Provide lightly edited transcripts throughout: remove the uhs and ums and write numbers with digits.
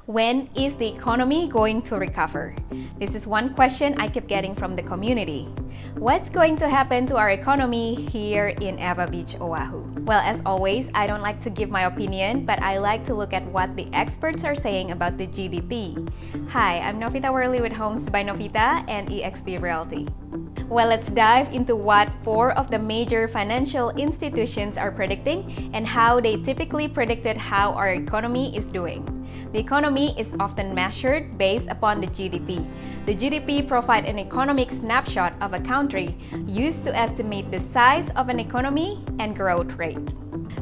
When is the economy going to recover? This is one question I keep getting from the community. What's going to happen to our economy here in Ava Beach, Oahu? Well, as always, I don't like to give my opinion, but I like to look at what the experts are saying about the GDP. Hi, I'm Novita Worley with Homes by Novita and eXp Realty. Well, let's dive into what 4 of the major financial institutions are predicting and how they typically predicted how our economy is doing. The economy is often measured based upon the GDP. The GDP provides an economic snapshot of a country used to estimate the size of an economy and growth rate.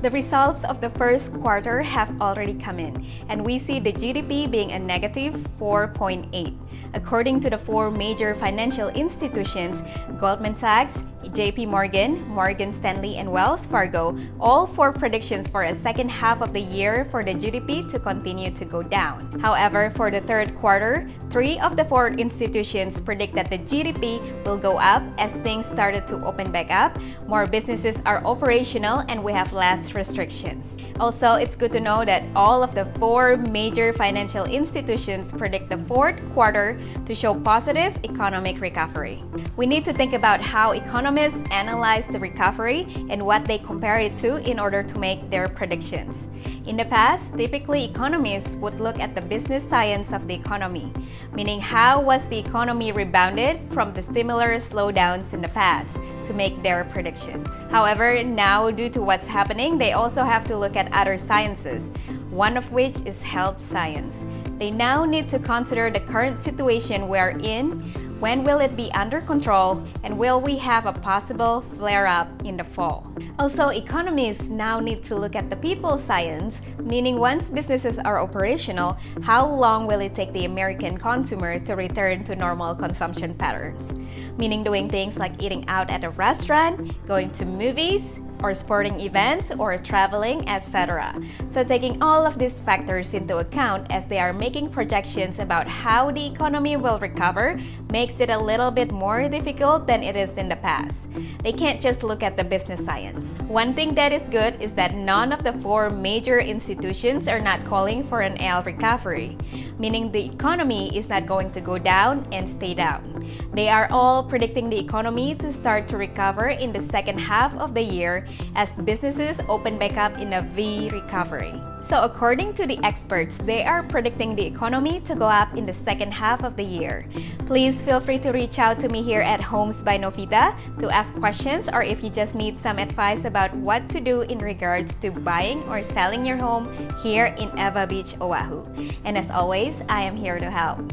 The results of the first quarter have already come in, and we see the GDP being a negative 4.8. According to the 4 major financial institutions, Goldman Sachs, JP Morgan, Morgan Stanley, and Wells Fargo, all 4 predictions for a second half of the year for the GDP to continue to go down. However, for the third quarter, 3 of the 4 institutions predict that the GDP will go up as things started to open back up, more businesses are operational, and we have less restrictions. Also, it's good to know that all of the 4 major financial institutions predict the fourth quarter to show positive economic recovery. We need to think about how economists analyze the recovery and what they compare it to in order to make their predictions. In the past, typically economists would look at the business science of the economy, meaning how was the economy rebounded from the similar slowdowns in the past to make their predictions. However, now due to what's happening, they also have to look at other sciences, one of which is health science. They now need to consider the current situation we're in, when will it be under control, and will we have a possible flare-up in the fall. Also, economists now need to look at the people science, meaning once businesses are operational, how long will it take the American consumer to return to normal consumption patterns? Meaning doing things like eating out at a restaurant, going to movies, or sporting events, or traveling, etc. So taking all of these factors into account as they are making projections about how the economy will recover makes it a little bit more difficult than it is in the past. They can't just look at the business science. One thing that is good is that none of the 4 major institutions are not calling for an L recovery, meaning the economy is not going to go down and stay down. They are all predicting the economy to start to recover in the second half of the year as businesses open back up in a V recovery. So according to the experts, they are predicting the economy to go up in the second half of the year. Please feel free to reach out to me here at Homes by Novita to ask questions, or if you just need some advice about what to do in regards to buying or selling your home here in Ava Beach, Oahu. And as always, I am here to help.